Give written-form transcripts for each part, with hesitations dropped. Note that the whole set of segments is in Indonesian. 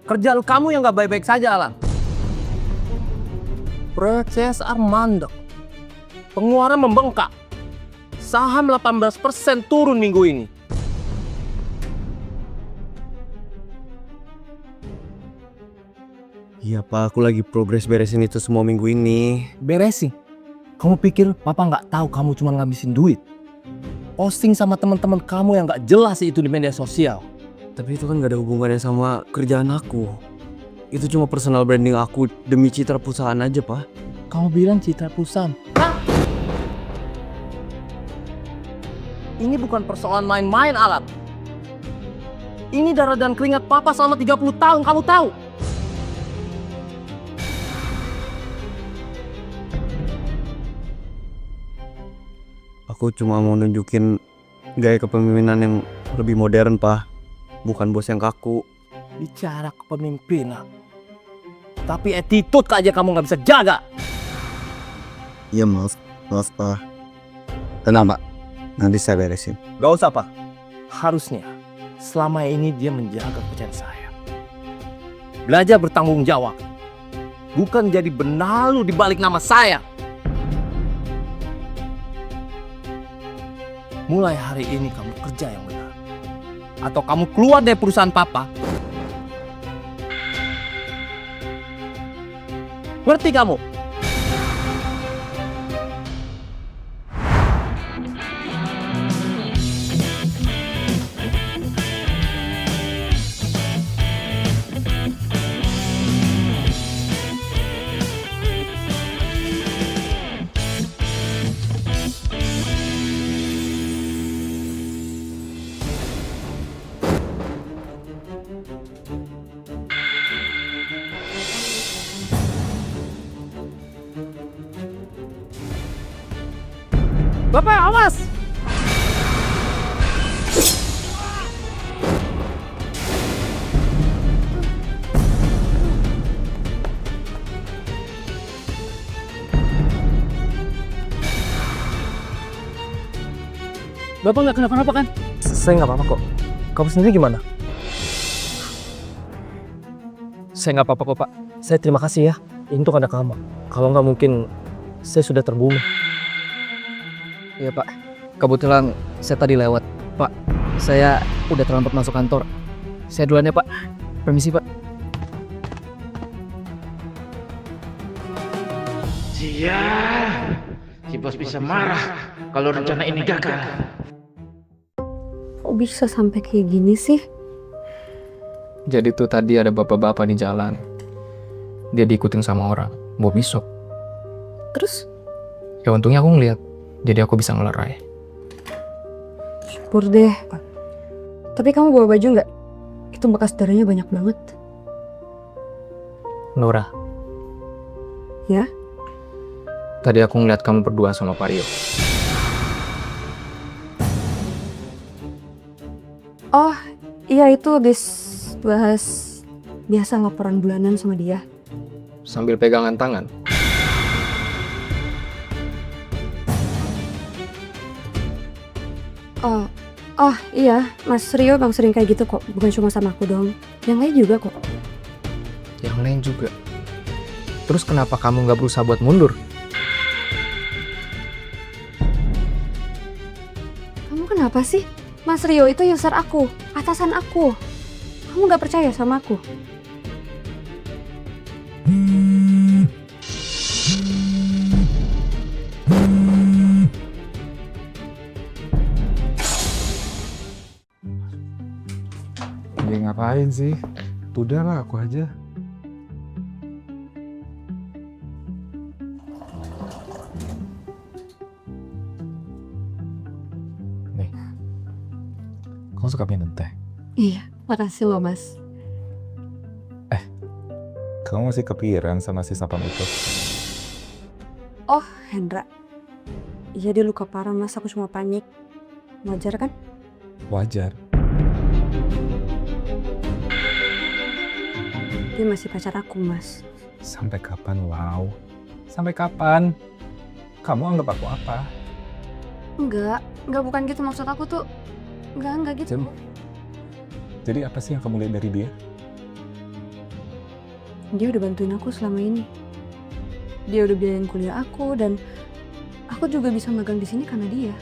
Kerjaan kamu yang gak baik-baik saja, Alan. Proyek CSR mandek. Pengeluaran membengkak. Saham 18% turun minggu ini. Iya Pak, aku lagi progres beresin itu semua minggu ini. Beresin. Kamu pikir papa nggak tahu kamu cuma ngabisin duit? Posting sama teman-teman kamu yang nggak jelas itu di media sosial. Tapi itu kan gak ada hubungannya sama kerjaan aku. Itu cuma personal branding aku demi citra perusahaan aja Pak. Kamu bilang citra perusahaan. Hah? Ini bukan persoalan main-main, Alan. Ini darah dan keringat papa selama 30 tahun, kamu tahu? Aku cuma mau nunjukin gaya kepemimpinan yang lebih modern Pak. Bukan bos yang kaku. Bicara kepemimpinan. Tapi attitude aja kamu nggak bisa jaga. Iya maaf Pak. Tenang Pak, nanti saya beresin. Gak usah, Pak. Harusnya selama ini dia menjaga kepercayaan saya. Belajar bertanggung jawab. Bukan jadi benalu di balik nama saya. Mulai hari ini kamu kerja yang benar. Atau kamu keluar dari perusahaan papa. Ngerti kamu? Bapak, awas! Bapak nggak kenapa-napa kan? Saya nggak apa-apa kok. Kamu sendiri gimana? Saya nggak apa-apa kok, Pak. Saya terima kasih ya. Ini tuh karena kamu. Kalau nggak mungkin saya sudah terbunuh. Iya Pak, kebetulan saya tadi lewat. Pak, saya udah terlambat masuk kantor. Saya duluan ya Pak. Permisi Pak. Sial, si bos bisa marah kalau rencana ini gagal. Kok bisa sampai kayak gini sih? Jadi tuh tadi ada bapak-bapak di jalan. Dia diikutin sama orang, bawa pisau. Terus? Ya untungnya aku ngeliat, jadi aku bisa ngelerai. Syukur deh. Tapi kamu bawa baju nggak? Itu bekas darahnya banyak banget. Nora, Ya? tadi aku ngeliat kamu berdua sama Pak Rio. Oh, iya itu habis bahas biasa laporan bulanan sama dia. Sambil pegangan tangan. Oh iya, Mas Rio bang sering kayak gitu kok. Bukan cuma sama aku dong. Yang lain juga kok. Yang lain juga. Terus kenapa kamu nggak berusaha buat mundur? Kamu kenapa sih? Mas Rio itu user aku, atasan aku. Kamu nggak percaya sama aku? Ya ngapain sih? Udahlah aku aja. Nih, kamu suka minum teh? Iya, makasih loh mas. Kamu masih kepikiran sama si sapam itu? Oh, Hendra. Iya dia luka parah mas, aku cuma panik. Wajar kan? Wajar. Dia masih pacar aku mas. Sampai kapan, Wow? Sampai kapan? Kamu anggap aku apa? Enggak bukan gitu maksud aku tuh. Enggak gitu. Jadi apa sih yang kamu lihat dari dia? Dia udah bantuin aku selama ini. Dia udah biayain kuliah aku dan aku juga bisa magang di sini karena dia.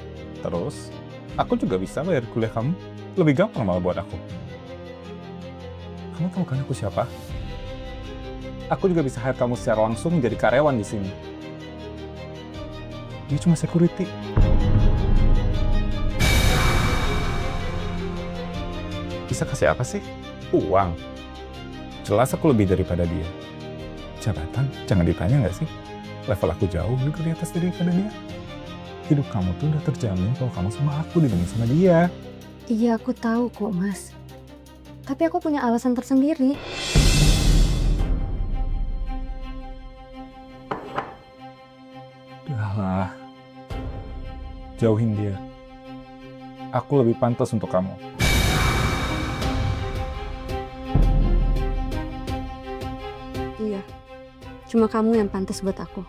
Terus, aku juga bisa bayar kuliah kamu. Lebih gampang malah buat aku. Kamu tahu kan aku siapa? Aku juga bisa hire kamu secara langsung menjadi karyawan di sini. Dia cuma security. Bisa kasih apa sih? Uang. Jelas aku lebih daripada dia. Jabatan, jangan ditanya nggak sih? Level aku jauh juga di atas daripada dia. Hidup kamu tuh udah terjamin kalau kamu sama aku dibanding sama dia. Iya, aku tahu kok, Mas. Tapi aku punya alasan tersendiri. Udahlah. Jauhin dia. Aku lebih pantas untuk kamu. Iya. Cuma kamu yang pantas buat aku.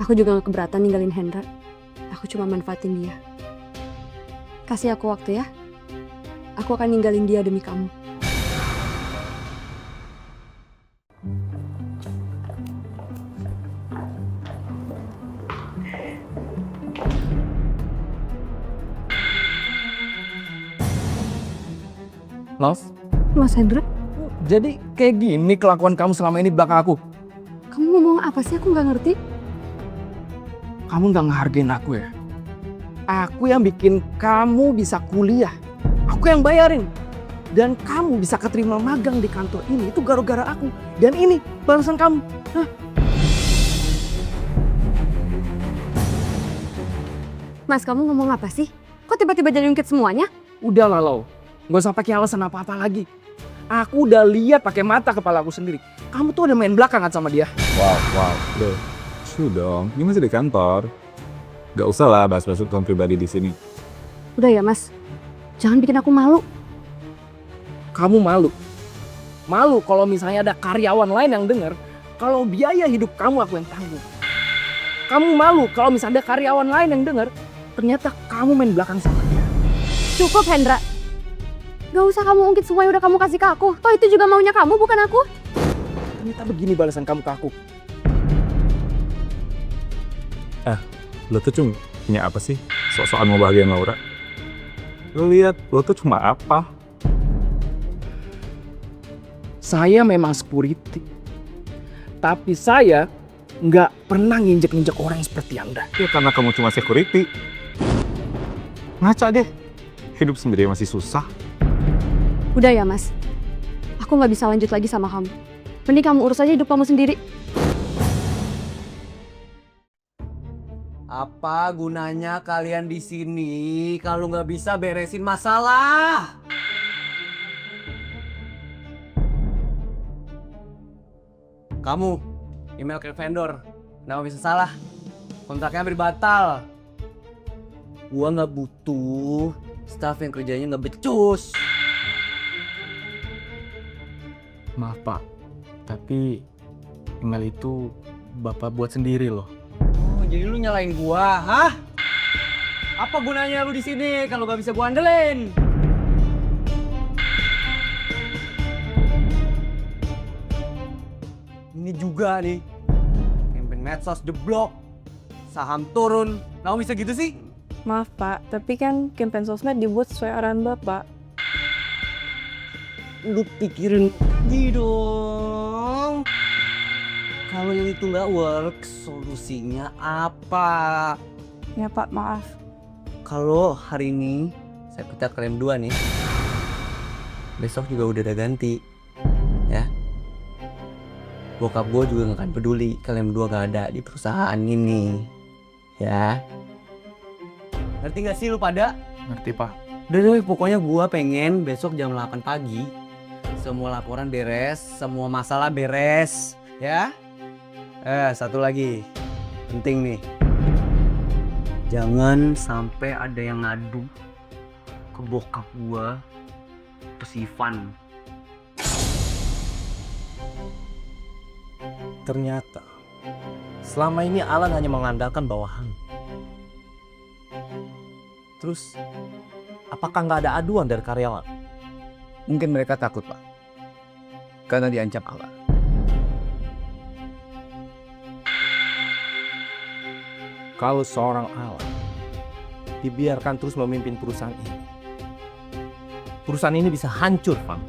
Aku juga gak keberatan ninggalin Hendra. Aku cuma manfaatin dia. Kasih aku waktu ya. Aku akan ninggalin dia demi kamu. Love, Mas Hendra, jadi kayak gini kelakuan kamu selama ini di belakang aku. kamu ngomong apa sih? Aku gak ngerti. Kamu nggak ngehargain aku ya? Aku yang bikin kamu bisa kuliah. Aku yang bayarin. Dan kamu bisa keterima magang di kantor ini. Itu gara-gara aku. Dan ini balasan kamu. Hah? Mas, kamu ngomong apa sih? Kok tiba-tiba jadi ungkit semuanya? Udah lah lo. Nggak usah pakai alasan apa-apa lagi. Aku udah lihat pakai mata kepala aku sendiri. Kamu tuh udah main belakangan sama dia. Wow. Loh, dong. Ini masih di kantor. Gak usah lah bahas-bahas urusan pribadi di sini. Udah ya, Mas. Jangan bikin aku malu. Kamu malu. Malu kalau misalnya ada karyawan lain yang denger kalau biaya hidup kamu aku yang tanggung. Kamu malu kalau misalnya ada karyawan lain yang denger ternyata kamu main belakang sama dia. Cukup, Hendra. Gak usah kamu ungkit semua yang udah kamu kasih ke aku. Toh itu juga maunya kamu, bukan aku. Ternyata begini balasan kamu ke aku. Lo tuh cuma punya apa sih? Sok-sokan mau bahagiain Laura. Lo lihat, lo tuh cuma apa? Saya memang security. Tapi saya nggak pernah nginjek-nginjek orang seperti Anda. Ya karena kamu cuma security. Ngaca deh. Hidup sendiri masih susah. Udah ya, Mas. Aku gak bisa lanjut lagi sama kamu. Mending kamu urus aja hidup kamu sendiri. Apa gunanya kalian di sini kalau nggak bisa beresin masalah? Kamu, email ke vendor, kenapa bisa salah? Kontraknya hampir batal. Gua nggak butuh staff yang kerjanya nggak becus. Maaf Pak, tapi email itu Bapak buat sendiri loh. Oh, jadi lu nyalain gua, hah? Apa gunanya lu di sini kalau nggak bisa gua andelin? Ini juga nih, campaign medsos jeblok, saham turun, kenapa bisa gitu sih? Maaf Pak, tapi kan campaign sosmed dibuat sesuai arahan Bapak. Lu pikirin lagi dong. Kalau yang itu nggak work, solusinya apa? Ya Pak, maaf. Kalau hari ini saya pecat kalian berdua nih, besok juga udah ada ganti, ya. Bokap gue juga nggak akan peduli kalian berdua gak ada di perusahaan ini, ya. Ngerti gak sih lu pada? Ngerti Pak? Udah deh, pokoknya gue pengen besok jam 8 pagi semua laporan beres, semua masalah beres, ya. Satu lagi, penting nih. Jangan sampai ada yang ngadu ke bokap gua, ke si Ivan. Ternyata selama ini Alan hanya mengandalkan bawahan. Terus apakah nggak ada aduan dari karyawan? Mungkin mereka takut, Pak, karena diancam Alan. Kalau seorang Alan dibiarkan terus memimpin perusahaan ini bisa hancur, Fam.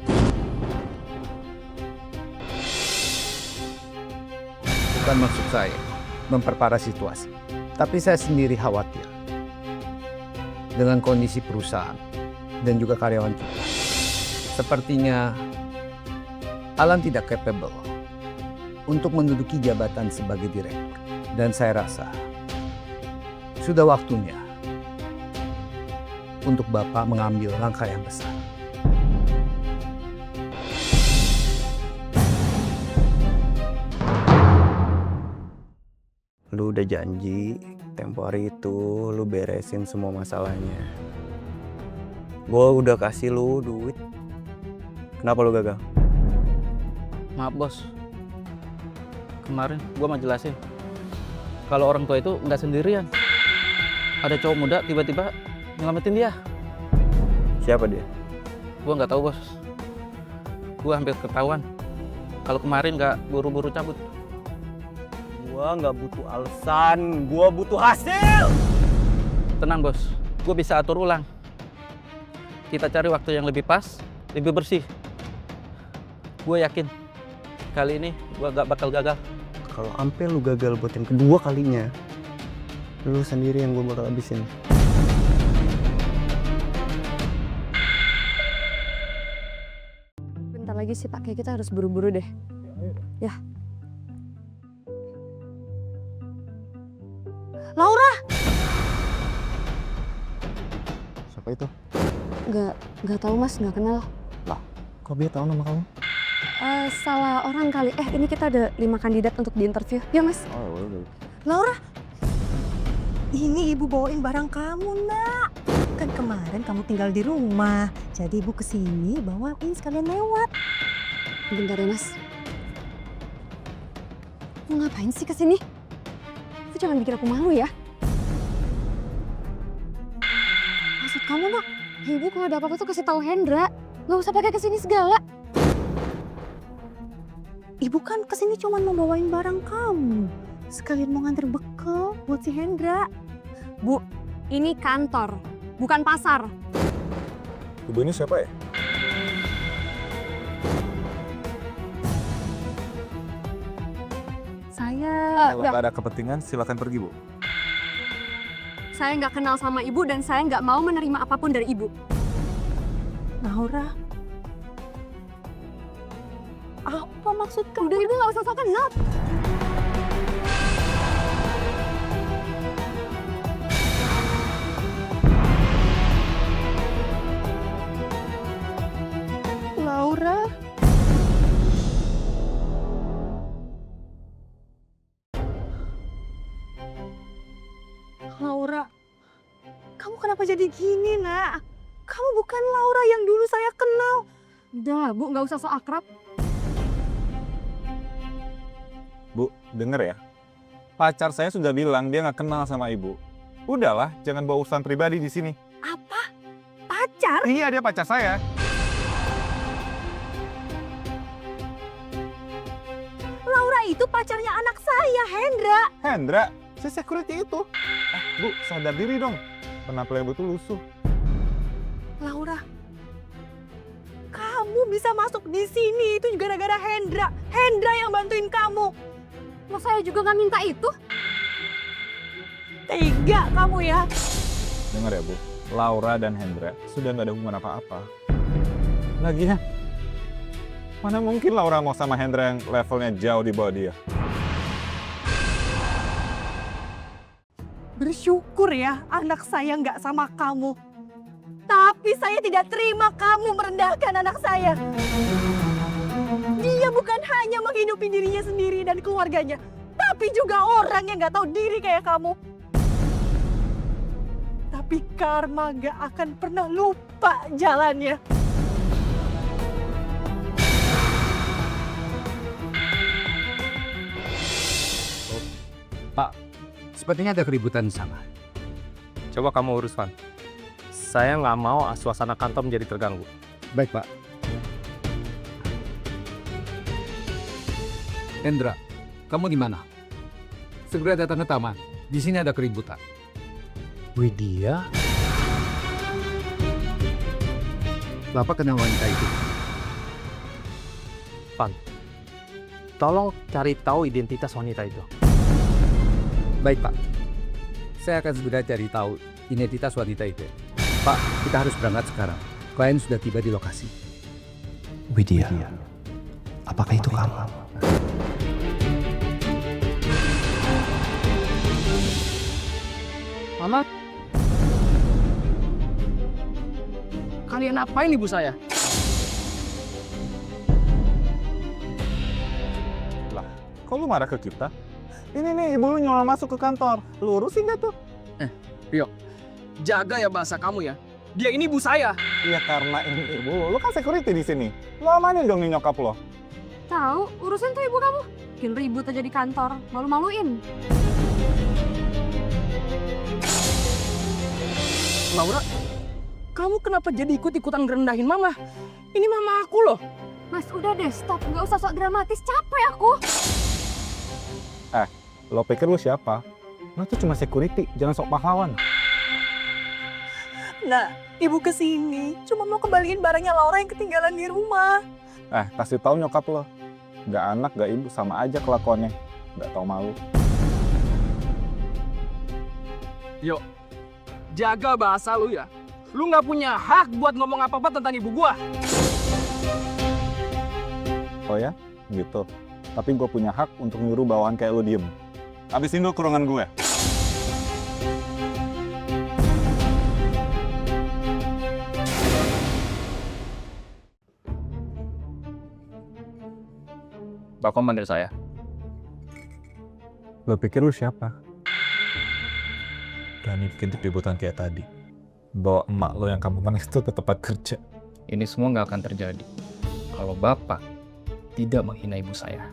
Bukan maksud saya memperparah situasi, tapi saya sendiri khawatir dengan kondisi perusahaan dan juga karyawan kita. Sepertinya Alan tidak capable untuk menduduki jabatan sebagai direktur. Dan saya rasa sudah waktunya untuk Bapak mengambil langkah yang besar. Lu udah janji tempo hari itu lu beresin semua masalahnya. Gue udah kasih lu duit. Kenapa lu gagal? Maaf bos, kemarin gue mau jelasin kalau orang tua itu nggak sendirian. Ada cowok muda tiba-tiba nyelamatin dia. Siapa dia? Gue nggak tahu bos. Gue hampir ketahuan kalau kemarin nggak buru-buru cabut. Gua nggak butuh alasan, gua butuh hasil. Tenang bos, gue bisa atur ulang. Kita cari waktu yang lebih pas, lebih bersih. Gue yakin kali ini gue gak bakal gagal. Kalau ampe lu gagal buat yang kedua kalinya, lu sendiri yang gua bakal habisin. Bentar lagi sih Pak, kayak kita harus buru-buru deh. Ya. Laura! Siapa itu? Nggak tahu Mas, nggak kenal. Kok dia tahu nama kamu? Salah orang kali. Ini kita ada 5 kandidat untuk diinterview. Ya Mas. Oh, udah. Laura, ini ibu bawain barang kamu, nak. Kan kemarin kamu tinggal di rumah, jadi ibu kesini bawain sekalian lewat. Bentar ya Mas. Mau ngapain sih kesini? Itu jangan bikin aku malu ya. Maksud kamu nak, ibu kalau ada apa-apa tuh kasih tahu Hendra. Nggak usah pakai kesini segala. Ibu kan kesini cuma mau bawain barang kamu, sekalian mau nganter bekal buat si Hendra. Bu, ini kantor, bukan pasar. Ibu ini siapa ya? Kalau nggak ada kepentingan, silakan pergi, Bu. Saya nggak kenal sama ibu dan saya nggak mau menerima apapun dari ibu. Laura, apa maksud kamu? Udah ibu nggak usah sok kenal. Laura, Laura, kamu kenapa jadi gini, nak? Kamu bukan Laura yang dulu saya kenal. Udah bu, nggak usah sok akrab. Bu, denger ya. Pacar saya sudah bilang dia nggak kenal sama ibu. Udahlah, jangan bawa urusan pribadi di sini. Apa? Pacar? Iya, dia pacar saya. Laura itu pacarnya anak saya, Hendra. Hendra, si security itu. Bu, sadar diri dong. Penampilan ibu tuh lusuh. Laura, kamu bisa masuk di sini itu juga gara-gara Hendra. Hendra yang bantuin kamu. Loh saya juga nggak minta itu. Tega kamu ya. Dengar ya, Bu. Laura dan Hendra sudah nggak ada hubungan apa-apa. Lagian, mana mungkin Laura mau sama Hendra yang levelnya jauh di bawah dia? Bersyukur ya anak saya nggak sama kamu. Tapi saya tidak terima kamu merendahkan anak saya. Dia bukan hanya menghidupi dirinya sendiri dan keluarganya, tapi juga orang yang nggak tahu diri kayak kamu. Tapi karma nggak akan pernah lupa jalannya. Pak, sepertinya ada keributan di sana. Coba kamu urus, Van. Saya nggak mau suasana kantor menjadi terganggu. Baik, Pak. Hendra, kamu di mana? Segera datang ke taman. Di sini ada keributan. Widya? Bapak kenal wanita itu? Tolong cari tahu identitas wanita itu. Baik, Pak. Saya akan segera cari tahu identitas wanita itu. Pak, kita harus berangkat sekarang. Klien sudah tiba di lokasi. Widya, apakah itu kamu? Mama? Kalian apain ibu saya? Kok lu marah ke kita? Ini nih, ibu lu nyuruh masuk ke kantor. Lu urusin gak tuh? Jaga ya bahasa kamu ya. Dia ini ibu saya. Iya, karena ini ibu lu. Lu kan security di sini. Lu amanin dong nih nyokap lo. Tahu, urusin tuh ibu kamu. Bikin ribut aja di kantor, malu-maluin. Laura, kamu kenapa jadi ikut-ikutan ngerendahin mama? Ini mama aku loh. Mas, udah deh, stop. Nggak usah sok dramatis, capek aku. Lo pikir lu siapa? Lo tuh cuma security, jangan sok pahlawan. Nak, ibu kesini cuma mau kembaliin barangnya Laura yang ketinggalan di rumah. Kasih tahu nyokap lo. Gak anak, gak ibu, sama aja kelakuannya. Gak tau malu. Yuk, jaga bahasa lu ya. Lu nggak punya hak buat ngomong apa-apa tentang ibu gua. Oh ya? Gitu. Tapi gue punya hak untuk nyuruh bawahan kayak lo diem. Habisin dulu kurungan gue. Bapak manggil saya. Lo pikir lu siapa? Berani bikin keributan kayak tadi. Bawa emak lo yang kamu manis itu ke tempat kerja. Ini semua nggak akan terjadi kalau Bapak tidak menghina ibu saya.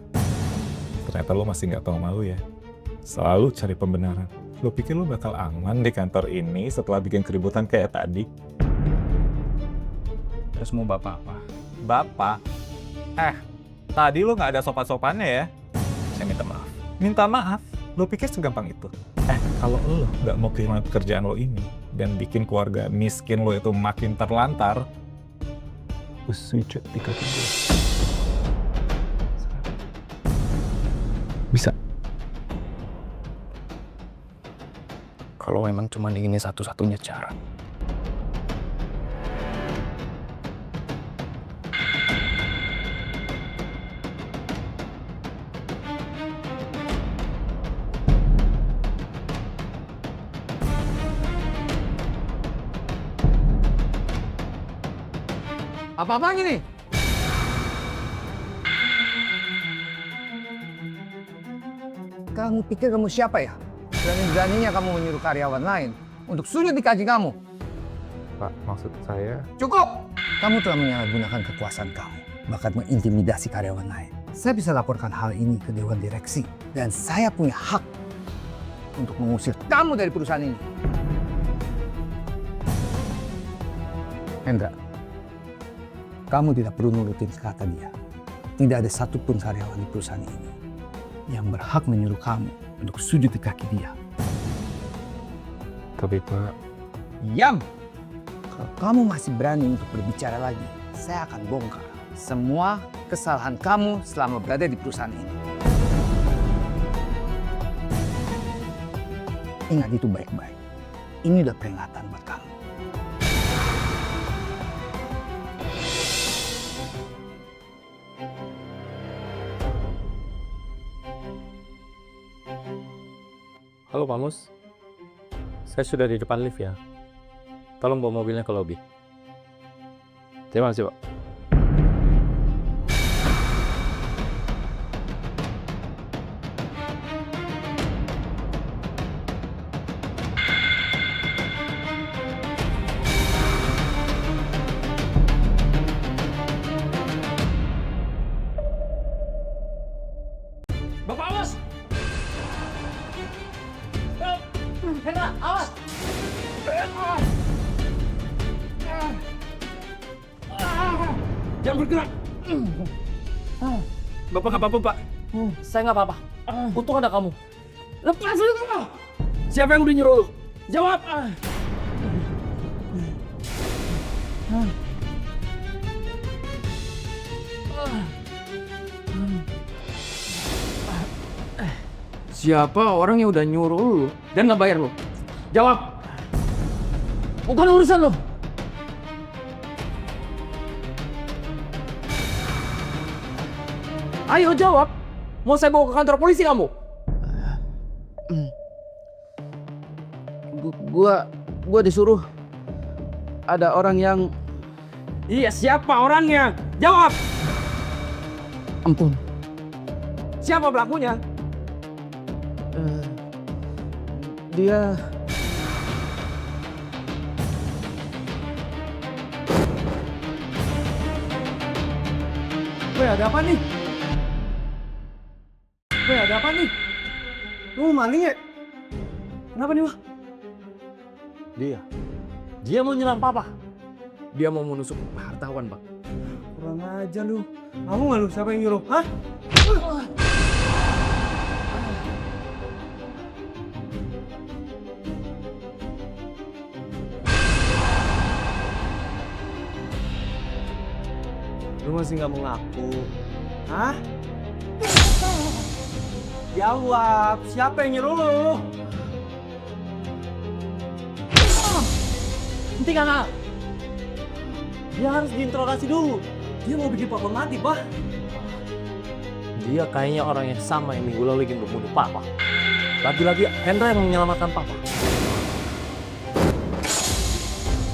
Ternyata lo masih nggak tahu malu ya. Selalu cari pembenaran. Lo pikir lo bakal aman di kantor ini setelah bikin keributan kayak tadi? Terus mau Bapak apa? Bapak? Tadi lo nggak ada sopan-sopannya ya? Saya minta maaf. Minta maaf? Lo pikir segampang itu? Kalau lo nggak mau kehilangan pekerjaan lo ini dan bikin keluarga miskin lo itu makin terlantar, switch di kaki gue. Bisa. Kalau memang cuma ini satu-satunya cara. Apa-apaan ini? Kamu pikir kamu siapa ya? Berani-beraninya kamu menyuruh karyawan lain untuk sujud di kaki kamu. Pak, maksud saya... Cukup! Kamu telah menyalahgunakan kekuasaan kamu, bahkan mengintimidasi karyawan lain. Saya bisa laporkan hal ini ke Dewan Direksi, dan saya punya hak untuk mengusir kamu dari perusahaan ini. Hendra, kamu tidak perlu nurutin kata dia. Tidak ada satupun karyawan di perusahaan ini yang berhak menyuruh kamu untuk sujud di kaki dia. Tapi Pak... Diam! Kalau kamu masih berani untuk berbicara lagi, saya akan bongkar semua kesalahan kamu selama berada di perusahaan ini. Ingat itu baik-baik. Ini udah peringatan buat kamu. Halo Pak Mus, saya sudah di depan lift ya. Tolong bawa mobilnya ke lobi. Terima kasih Pak. Bapak awas! Hendra, awas! Jangan bergerak! Bapak nggak apa-apa, Pak. Saya nggak apa-apa. Untung ada kamu. Lepasin kamu! Siapa yang udah nyuruh lu? Jawab! Siapa orang yang udah nyuruh lu dan nggak bayar lu? Jawab! Bukan urusan lu! Ayo jawab! Mau saya bawa ke kantor polisi kamu? Gua disuruh ada orang yang... Iya, siapa orangnya? Jawab! Ampun. Siapa pelakunya? Dia... Weh, ada apa nih? Weh, ada apa nih? Lu maling ya? Kenapa nih, Wah? Dia mau nyerang papa. Dia mau menusuk hartawan, Bang. Kurang aja lu. Kamu nggak lu siapa yang nyuruh? Hah? Lu masih nggak mau ngaku? Hah? Jawab, siapa yang nyuruh lu? Nanti kakak. Dia harus diinterogasi dulu. Dia mau bikin papa mati, Pak. Dia kayaknya orang yang sama yang minggu lalu ingin membunuh papa. Lagi-lagi Hendra yang menyelamatkan papa.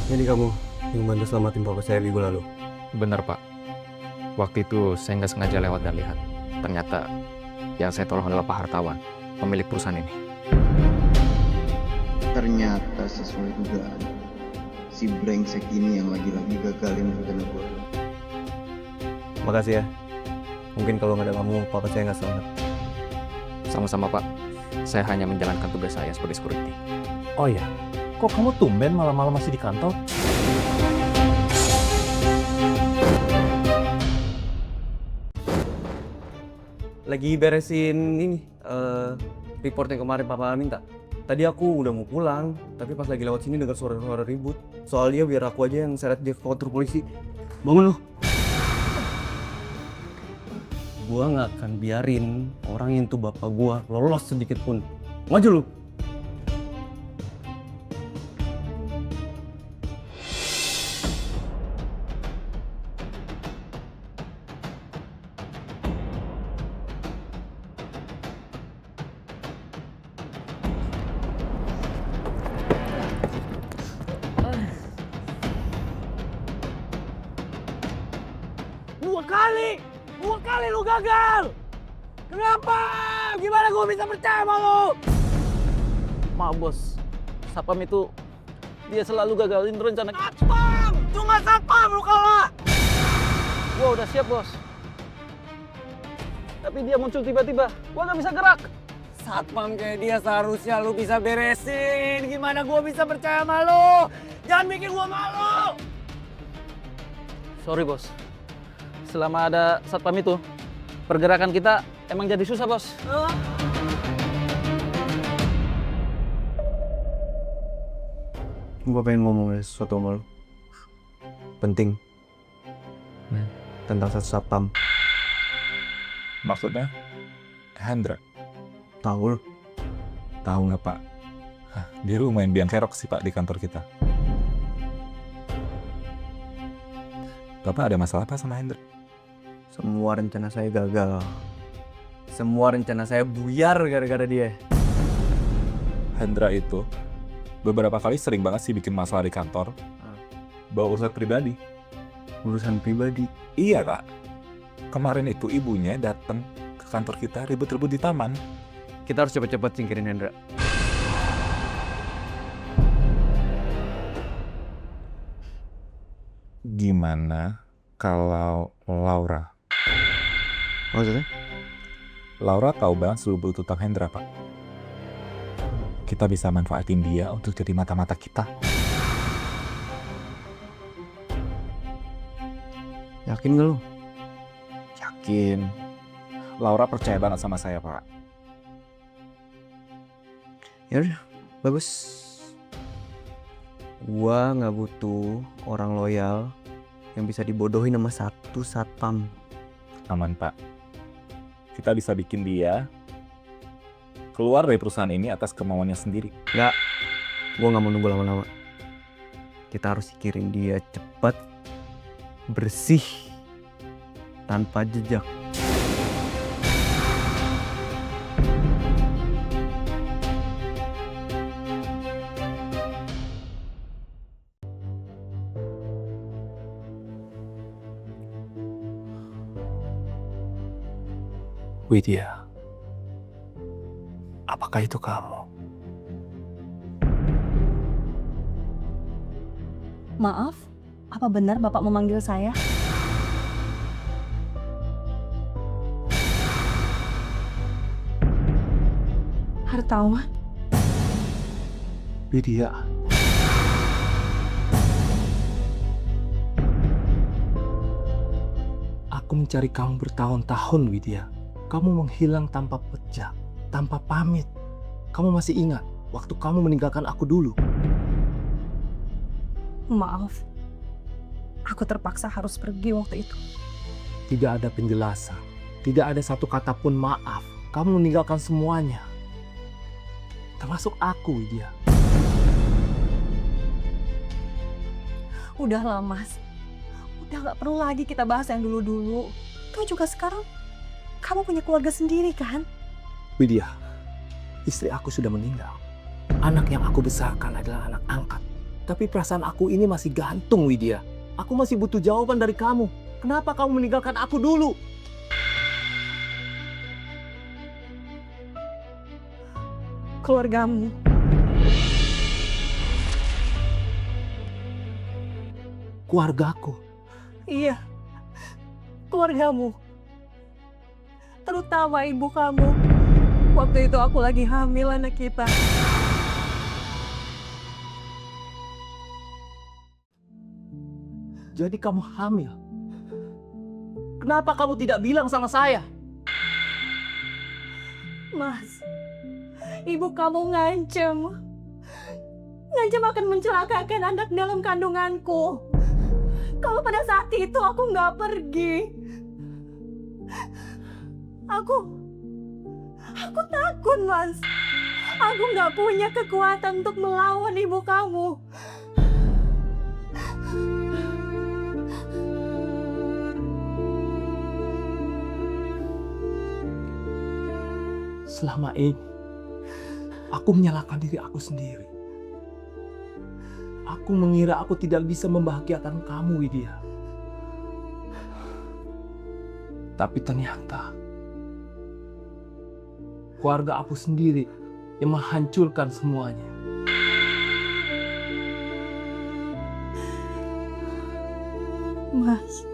Jadi kamu yang bantu selamatin papa saya minggu lalu. Bener pak. Waktu itu saya nggak sengaja lewat dan lihat. Ternyata yang saya tolong adalah Pak Hartawan, pemilik perusahaan ini. Ternyata sesuai dugaan, si brengsek ini yang lagi-lagi gagalin rencana gue. Makasih ya. Mungkin kalau nggak ada kamu, papa saya nggak selamat. Sama-sama pak. Saya hanya menjalankan tugas saya sebagai security. Oh iya, kok kamu tumben malam-malam masih di kantor? Lagi beresin ini, report yang kemarin papa minta. Tadi aku udah mau pulang, tapi pas lagi lewat sini dengar suara-suara ribut. Soalnya biar aku aja yang seret dia ke kantor polisi. Bangun lu. Gua nggak akan biarin orang yang itu bapak gua lolos sedikit pun. Maju lu. Dua kali lu gagal. Kenapa? Gimana gue bisa percaya sama lu? Maaf bos, Satpam itu dia selalu gagalin rencana. Satpam! Cuma Satpam lu kalah. Gua udah siap bos. Tapi dia muncul tiba-tiba, gua gak bisa gerak. Satpam kayak dia seharusnya lu bisa beresin. Gimana gua bisa percaya sama lu? Jangan bikin gua malu. Sorry bos. Selama ada Satpam itu, pergerakan kita emang jadi susah, bos. Gua pengen ngomong sesuatu sama lu. Penting. Tentang satu Satpam. Maksudnya? Hendra? Tahu lu? Tahu nggak pak? Dia lumayan biang kerok sih pak di kantor kita. Bapak ada masalah apa sama Hendra? Semua rencana saya gagal. Semua rencana saya buyar gara-gara dia. Hendra itu beberapa kali sering banget sih bikin masalah di kantor. Bawa urusan pribadi. Urusan pribadi? Iya kak. Kemarin itu ibunya datang ke kantor kita ribut-ribut di taman. Kita harus cepat-cepat singkirin Hendra. Gimana kalau Laura? Maksudnya? Laura tahu banget seluruh utang Hendra, Pak. Kita bisa manfaatin dia untuk jadi mata-mata kita. Yakin gak lu? Yakin. Laura percaya banget sama saya, Pak. Ya udah, Bagus. Gua nggak butuh orang loyal yang bisa dibodohin sama satu satpam. Aman, Pak. Kita bisa bikin dia keluar dari perusahaan ini atas kemauannya sendiri. Nggak, gua nggak mau nunggu lama-lama. Kita harus singkirin dia cepat, bersih, tanpa jejak. Widya, apakah itu kamu? Maaf, apa benar Bapak memanggil saya? Hartawan? Widya. Aku mencari kamu bertahun-tahun, Widya. Kamu menghilang tanpa pejak, tanpa pamit. Kamu masih ingat waktu kamu meninggalkan aku dulu? Maaf, aku terpaksa harus pergi waktu itu. Tidak ada penjelasan, tidak ada satu kata pun maaf. Kamu meninggalkan semuanya, termasuk aku, Widya. Udahlah Mas, udah gak perlu lagi kita bahas yang dulu-dulu. Toh juga sekarang kamu punya keluarga sendiri kan? Widya, istri aku sudah meninggal. Anak yang aku besarkan adalah anak angkat. Tapi perasaan aku ini masih gantung, Widya. Aku masih butuh jawaban dari kamu. Kenapa kamu meninggalkan aku dulu? Keluargamu. Keluargaku. Iya, keluargamu. Terutama ibu kamu. Waktu itu aku lagi hamil anak kita. Jadi kamu hamil. Kenapa kamu tidak bilang sama saya? Mas, ibu kamu ngancem. Ngancem akan mencelakakan anak dalam kandunganku. Kalau pada saat itu aku nggak pergi. Aku takut, Mas. Aku nggak punya kekuatan untuk melawan ibu kamu. Selama ini, aku menyalahkan diri aku sendiri. Aku mengira aku tidak bisa membahagiakan kamu, Widya. Tapi ternyata, keluarga aku sendiri yang menghancurkan semuanya. Mas,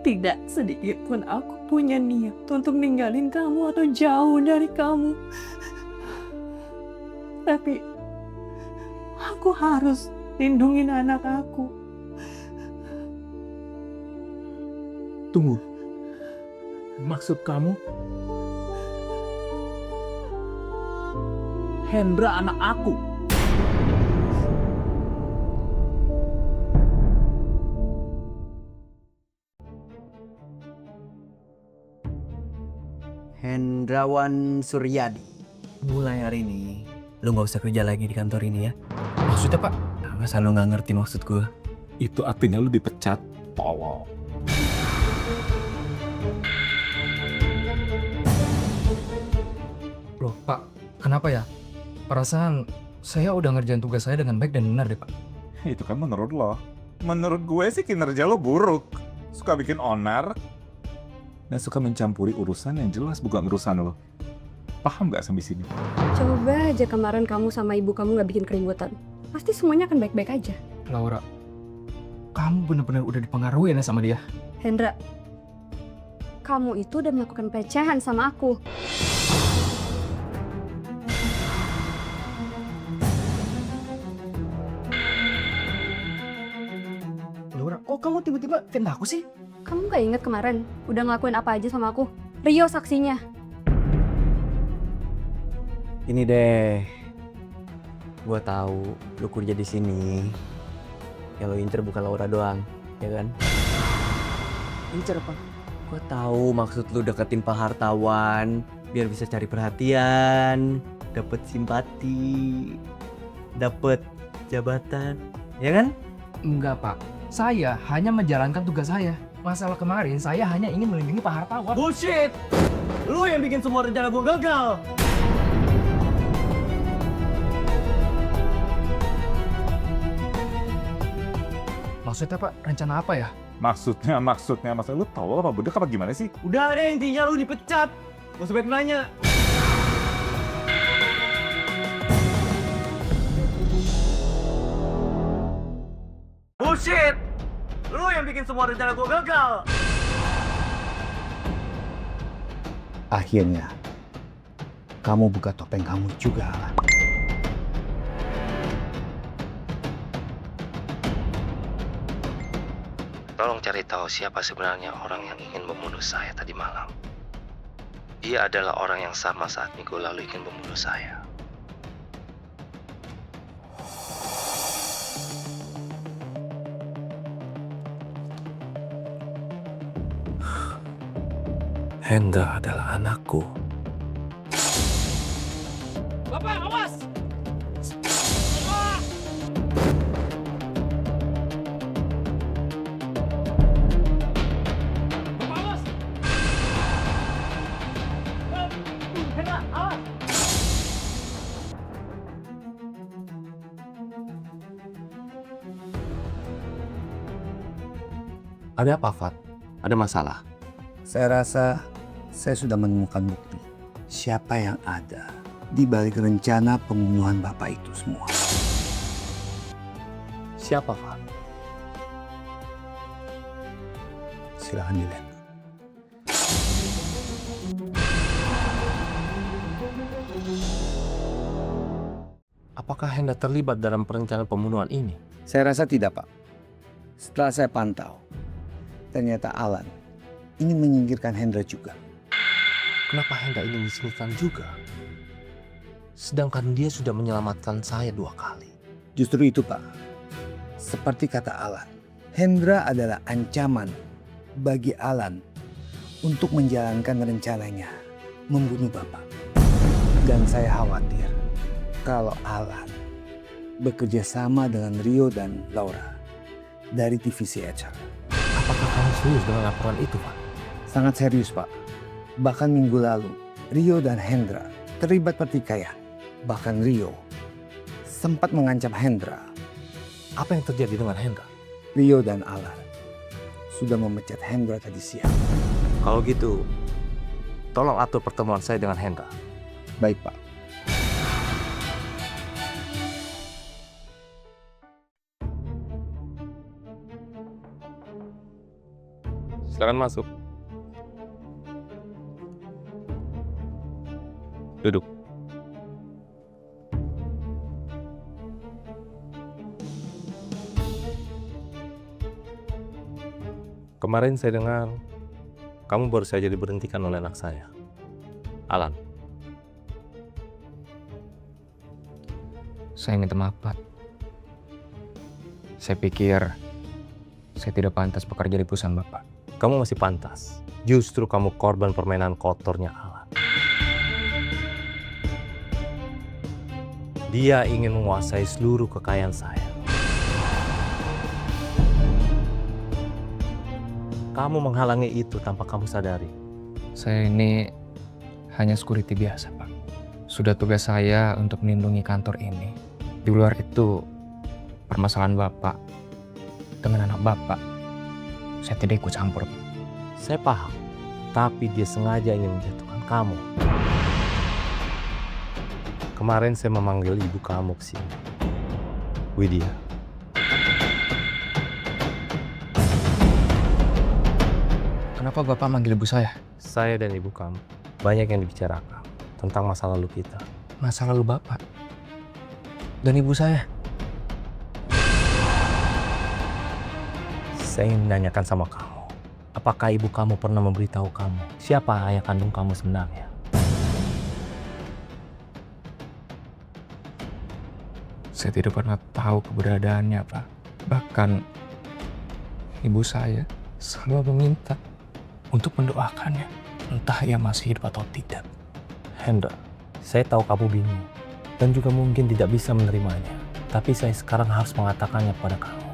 tidak sedikit pun aku punya niat untuk ninggalin kamu atau jauh dari kamu. Tapi aku harus lindungin anak aku. Tunggu, maksud kamu? Hendra anak aku. Hendrawan Suryadi. Mulai hari ini, lu gak usah kerja lagi di kantor ini ya. Maksudnya, Pak? Masa lu gak ngerti maksud gue? Itu artinya lu dipecat. Tolong. Loh, Pak, kenapa ya? Perasaan saya udah ngerjain tugas saya dengan baik dan benar deh, Pak. Itu kan menurut lo. Menurut gue sih kinerja lo buruk. Suka bikin onar. Dan suka mencampuri urusan yang jelas bukan urusan lo. Paham gak sampai sini? Coba aja kemarin kamu sama ibu kamu nggak bikin keributan. Pasti semuanya akan baik-baik aja. Laura, kamu benar-benar udah dipengaruhi ya sama dia. Hendra, kamu itu udah melakukan pelecehan sama aku. Laura, kok kamu tiba-tiba fitnah aku sih? Kamu gak inget kemarin udah ngelakuin apa aja sama aku? Rio saksinya. Ini deh, gua tahu lu kerja di sini. Yang lo incer bukan Laura doang, ya kan? Incer apa? Gua tahu maksud lu deketin Pak Hartawan biar bisa cari perhatian, dapet simpati, dapet jabatan, ya kan? Enggak, Pak. Saya hanya menjalankan tugas saya. Masalah kemarin saya hanya ingin melindungi Pak Hartawan. Bullshit! Lu yang bikin semua rencana gua gagal. Maksudnya, Pak, rencana apa ya? Maksudnya, masa lu tolol apa budak apa gimana sih? Udah deh, intinya lu dipecat. Gak usah banyak nanya. Bullshit! Lu yang bikin semua rencana gua gagal. Akhirnya, kamu buka topeng kamu juga, Alan. Tolong cari tahu siapa sebenarnya orang yang ingin membunuh saya tadi malam. Dia adalah orang yang sama saat minggu lalu ingin membunuh saya. Hendra adalah anakku. Bapak, awas! Ada apa, Fat? Ada masalah? Saya rasa saya sudah menemukan bukti siapa yang ada di balik rencana pembunuhan Bapak itu semua. Siapa, Fat? Silahkan dilihat. Apakah Hendra terlibat dalam perencanaan pembunuhan ini? Saya rasa tidak, Pak. Setelah saya pantau, ternyata Alan ingin menyingkirkan Hendra juga. Kenapa Hendra ingin disingkirkan juga? Sedangkan dia sudah menyelamatkan saya 2 kali. Justru itu, Pak. Seperti kata Alan, Hendra adalah ancaman bagi Alan untuk menjalankan rencananya membunuh Bapak. Dan saya khawatir kalau Alan bekerja sama dengan Rio dan Laura dari divisi HR. Apakah kamu serius dengan laporan itu, Pak? Sangat serius, Pak. Bahkan minggu lalu, Rio dan Hendra terlibat pertikaian. Bahkan Rio sempat mengancam Hendra. Apa yang terjadi dengan Hendra? Rio dan Alan sudah memecat Hendra tadi siang. Kalau gitu, tolong atur pertemuan saya dengan Hendra. Baik, Pak. Silakan masuk. Duduk. Kemarin saya dengar kamu baru saja diberhentikan oleh anak saya, Alan. Saya minta maaf, Pak. Saya pikir saya tidak pantas bekerja di perusahaan Bapak. Kamu masih pantas. Justru kamu korban permainan kotornya Alan. Dia ingin menguasai seluruh kekayaan saya. Kamu menghalangi itu tanpa kamu sadari. Saya ini hanya security biasa, Pak. Sudah tugas saya untuk melindungi kantor ini. Di luar itu, permasalahan Bapak dengan anak Bapak, saya tidak ikut campur, Pak. Saya paham, tapi dia sengaja ingin menjatuhkan kamu. Kemarin saya memanggil ibu kamu ke sini, Widya. Kenapa Bapak manggil ibu saya? Saya dan ibu kamu banyak yang dibicarakan tentang masa lalu kita. Masa lalu Bapak dan ibu saya. Saya ingin menanyakan sama kamu, apakah ibu kamu pernah memberitahu kamu siapa ayah kandung kamu sebenarnya? Saya tidak pernah tahu keberadaannya, Pak. Bahkan ibu saya selalu meminta untuk mendoakannya. Entah ia masih hidup atau tidak. Hendra, saya tahu kamu bingung dan juga mungkin tidak bisa menerimanya. Tapi saya sekarang harus mengatakannya kepada kamu.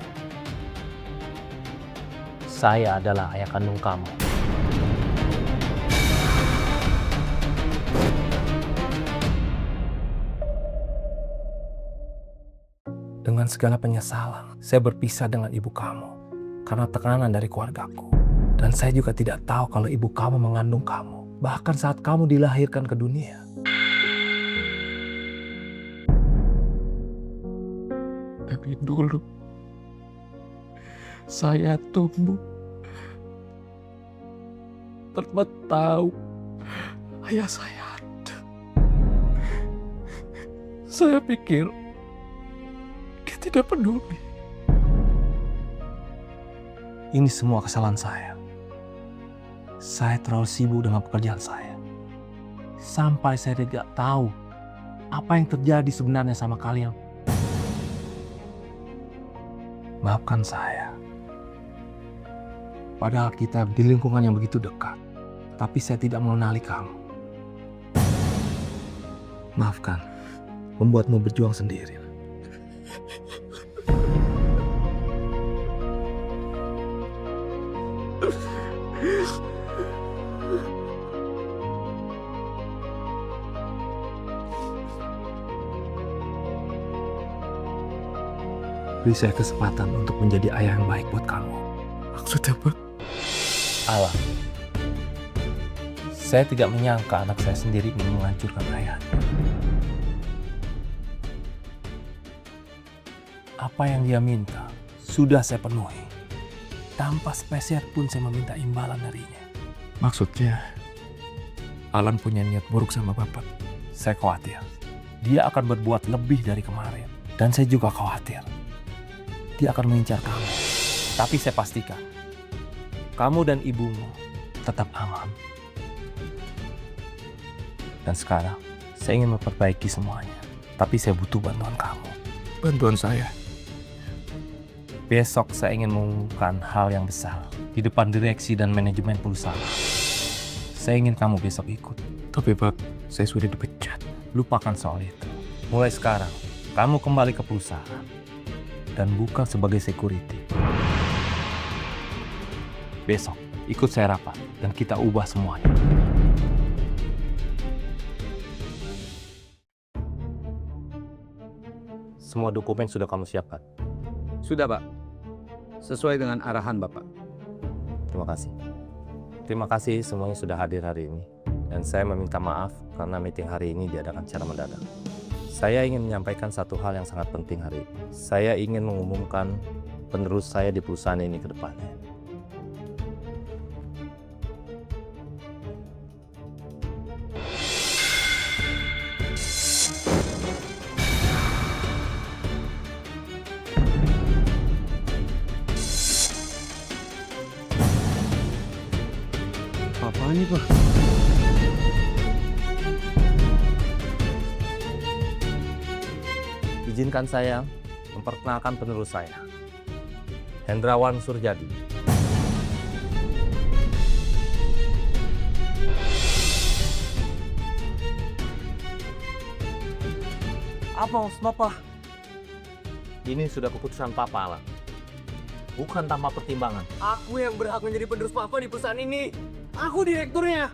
Saya adalah ayah kandung kamu. Dengan segala penyesalan, saya berpisah dengan ibu kamu karena tekanan dari keluargaku. Dan saya juga tidak tahu kalau ibu kamu mengandung kamu, bahkan saat kamu dilahirkan ke dunia. Tapi dulu saya tumbuh tanpa tahu ayah saya ada. Saya pikir dia tidak peduli. Ini semua kesalahan saya. Saya terlalu sibuk dengan pekerjaan saya. Sampai saya tidak tahu apa yang terjadi sebenarnya sama kalian. Maafkan saya. Padahal kita di lingkungan yang begitu dekat. Tapi saya tidak mengenali kamu. Maafkan, membuatmu berjuang sendiri. Beri saya kesempatan untuk menjadi ayah yang baik buat kamu. Maksudnya apa? Alam, saya tidak menyangka anak saya sendiri ingin menghancurkan ayahnya. Apa yang dia minta sudah saya penuhi. Tanpa spesial pun saya meminta imbalan darinya. Maksudnya Alan punya niat buruk sama Bapak. Saya khawatir dia akan berbuat lebih dari kemarin. Dan saya juga khawatir dia akan mengincar kamu. Tapi saya pastikan kamu dan ibumu tetap aman. Dan sekarang saya ingin memperbaiki semuanya. Tapi saya butuh bantuan kamu. Bantuan saya? Besok saya ingin mengumumkan hal yang besar di depan direksi dan manajemen perusahaan. Saya ingin kamu besok ikut. Tapi Pak, saya sudah dipecat. Lupakan soal itu. Mulai sekarang, kamu kembali ke perusahaan dan bukan sebagai security. Besok, ikut saya rapat dan kita ubah semuanya. Semua dokumen sudah kamu siapkan? Sudah, Pak. Sesuai dengan arahan Bapak. Terima kasih. Terima kasih semuanya sudah hadir hari ini. Dan saya meminta maaf karena meeting hari ini diadakan secara mendadak. Saya ingin menyampaikan satu hal yang sangat penting hari ini. Saya ingin mengumumkan penerus saya di perusahaan ini ke depannya. Apaan nih, Pak? Izinkan saya memperkenalkan penerus saya, Hendrawan Surjadi. Apa maksud Bapak? Ini sudah keputusan Papa, Alan. Bukan tanpa pertimbangan. Aku yang berhak menjadi penerus Papa di perusahaan ini. Aku direkturnya.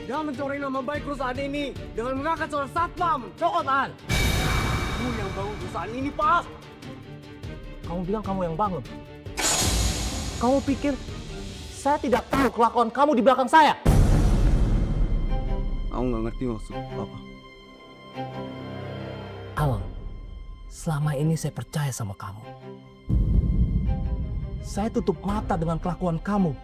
Jangan mencoreng nama baik perusahaan ini dengan mengangkat seorang satpam. Cokotan. Kamu yang bangun perusahaan ini, Pak. Kamu bilang kamu yang bangun. Kamu pikir saya tidak tahu kelakuan kamu di belakang saya? Aku nggak ngerti maksud Bapak. Alan, selama ini saya percaya sama kamu. Saya tutup mata dengan kelakuan kamu.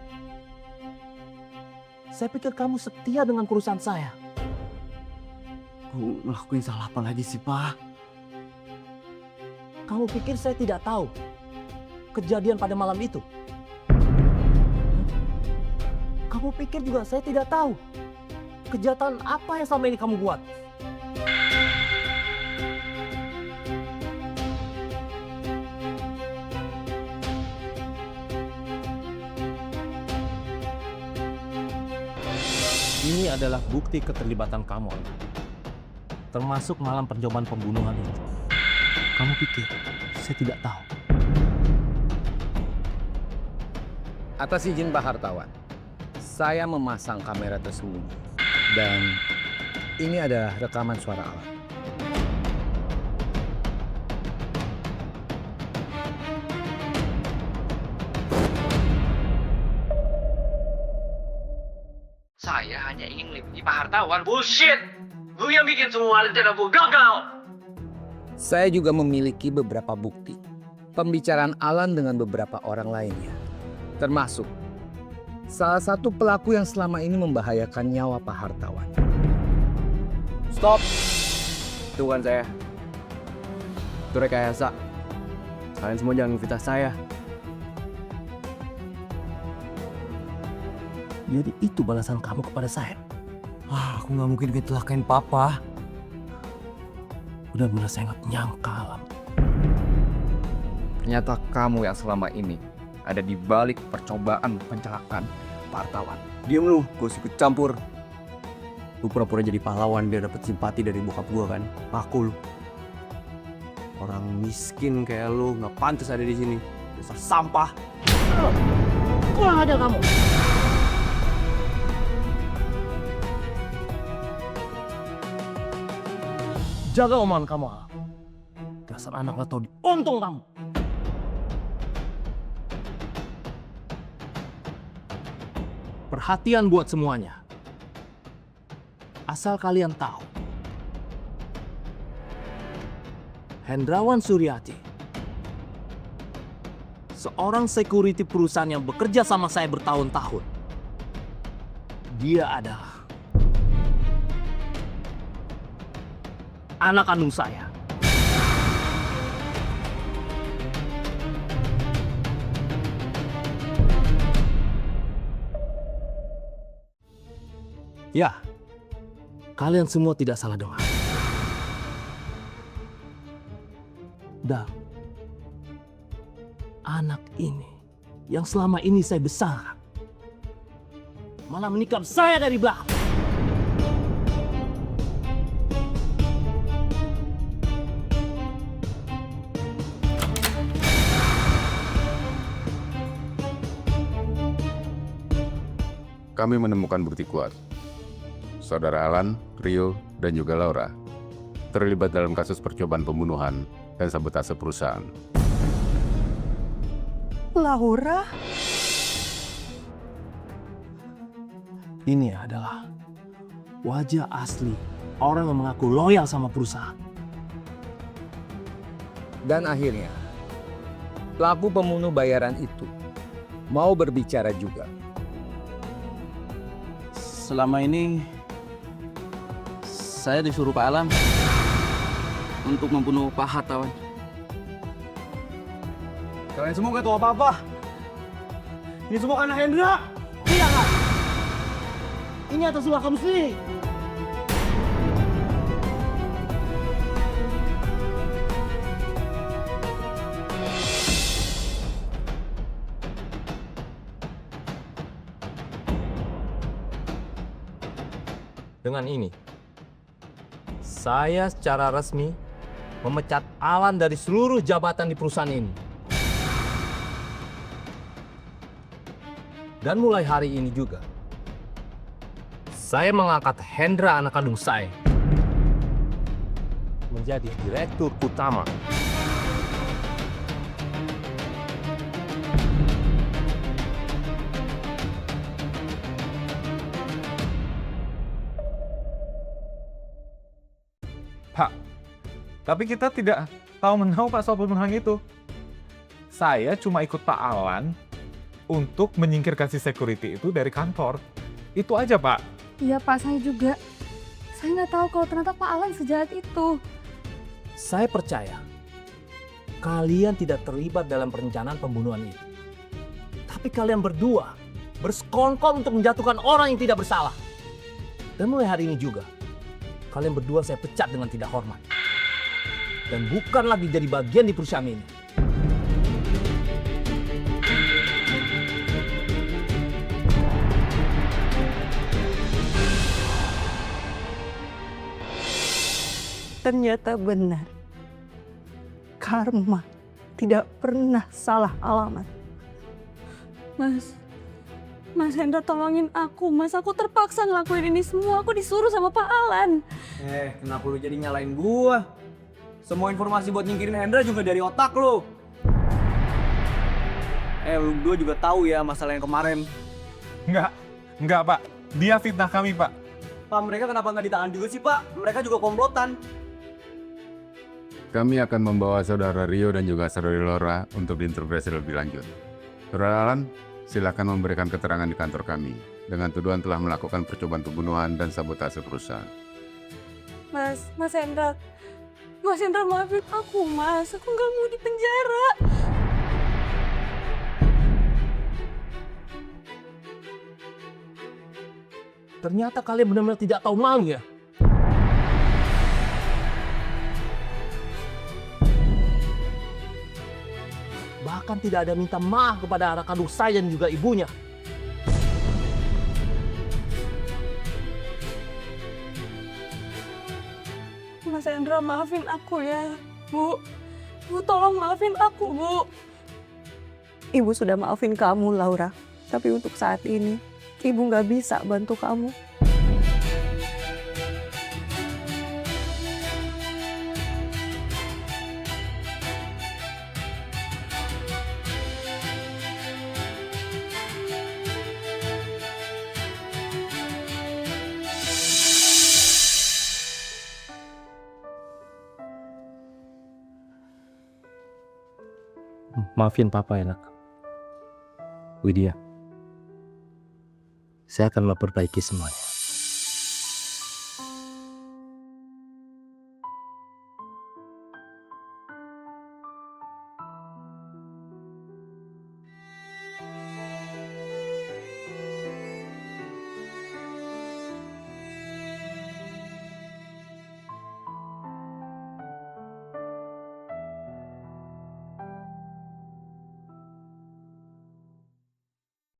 Saya pikir kamu setia dengan perusahaan saya. Aku ngelakuin salah apa lagi sih, Pak? Kamu pikir saya tidak tahu kejadian pada malam itu? Kamu pikir juga saya tidak tahu kejahatan apa yang selama ini kamu buat? Ini adalah bukti keterlibatan kamu, termasuk malam percobaan pembunuhan itu. Kamu pikir saya tidak tahu? Atas izin Pak Hartawan, saya memasang kamera tersembunyi. Dan ini ada rekaman suara Alan. Saya hanya ingin melindungi Pak Hartawan. Bullshit! Lu yang bikin semua rencana gue gagal! Saya juga memiliki beberapa bukti pembicaraan Alan dengan beberapa orang lainnya. Termasuk salah satu pelaku yang selama ini membahayakan nyawa Pak Hartawan. Stop! Itu bukan saya. Itu rekayasa. Kalian semua jangan fitnah saya. Jadi itu balasan kamu kepada saya? Aku nggak mungkin kecelakain papa. Benar-benar saya nggak nyangka, Alam. Ternyata kamu yang selama ini ada di balik percobaan pencelakaan Pak Hartawan. Diam lu, gak usah ikut campur. Lu pura-pura jadi pahlawan biar dapet simpati dari bokap gua kan. Aku lu. Orang miskin kayak lu nggak pantas ada di sini. Dasar sampah. Kurang ajar kamu. Jaga omongan kamu, Alam. Dasar anak gak tahu untung kamu. Perhatian buat semuanya. Asal kalian tahu, Hendrawan Suryati, seorang security perusahaan yang bekerja sama saya bertahun-tahun. Dia adalah anak kandung saya. Ya, kalian semua tidak salah dengar. Dan anak ini yang selama ini saya besarkan malah menikam saya dari belakang. Kami menemukan bukti kuat. Saudara Alan, Rio, dan juga Laura terlibat dalam kasus percobaan pembunuhan dan sabotase perusahaan. Laura? Ini adalah wajah asli orang yang mengaku loyal sama perusahaan. Dan akhirnya, pelaku pembunuh bayaran itu mau berbicara juga. Selama ini saya disuruh Pak Alam untuk membunuh Pak Hartawan. Kalian semua gak tahu apa-apa. Ini semua karena Hendra. Tidak kan? Ini atas ulah kamu sendiri. Dengan ini, saya secara resmi memecat Alan dari seluruh jabatan di perusahaan ini. Dan mulai hari ini juga, saya mengangkat Hendra anak kandung saya menjadi direktur utama. Pak, tapi kita tidak tahu menahu Pak soal pembunuhan itu. Saya cuma ikut Pak Alan untuk menyingkirkan si security itu dari kantor. Itu aja, Pak. Iya Pak, saya juga. Saya nggak tahu kalau ternyata Pak Alan sejahat itu. Saya percaya kalian tidak terlibat dalam perencanaan pembunuhan itu. Tapi kalian berdua bersekongkol untuk menjatuhkan orang yang tidak bersalah. Dan mulai hari ini juga, kalian berdua saya pecat dengan tidak hormat. Dan bukan lagi jadi bagian di perusahaan ini. Ternyata benar. Karma tidak pernah salah alamat. Mas Hendra tolongin aku, Mas. Aku terpaksa ngelakuin ini semua. Aku disuruh sama Pak Alan. Kenapa lu jadi nyalain gua? Semua informasi buat nyingkirin Hendra juga dari otak lu. Lu berdua juga tahu ya masalah yang kemarin. Enggak Pak. Dia fitnah kami Pak. Pak, mereka kenapa nggak ditahan juga sih Pak? Mereka juga komplotan. Kami akan membawa saudara Rio dan juga saudari Laura untuk diinterogasi lebih lanjut. Saudara Alan, silakan memberikan keterangan di kantor kami dengan tuduhan telah melakukan percobaan pembunuhan dan sabotase perusahaan. Mas Hendra maafin aku, Mas. Aku nggak mau dipenjara. Ternyata kalian benar-benar tidak tahu malu ya. Bahkan tidak ada minta maaf kepada anak kandung saya dan juga ibunya. Mas Hendra maafin aku ya, Bu. Bu tolong maafin aku, Bu. Ibu sudah maafin kamu, Laura. Tapi untuk saat ini, Ibu nggak bisa bantu kamu. Maafin Papa ya, Nak. Widya, saya akan memperbaiki semuanya.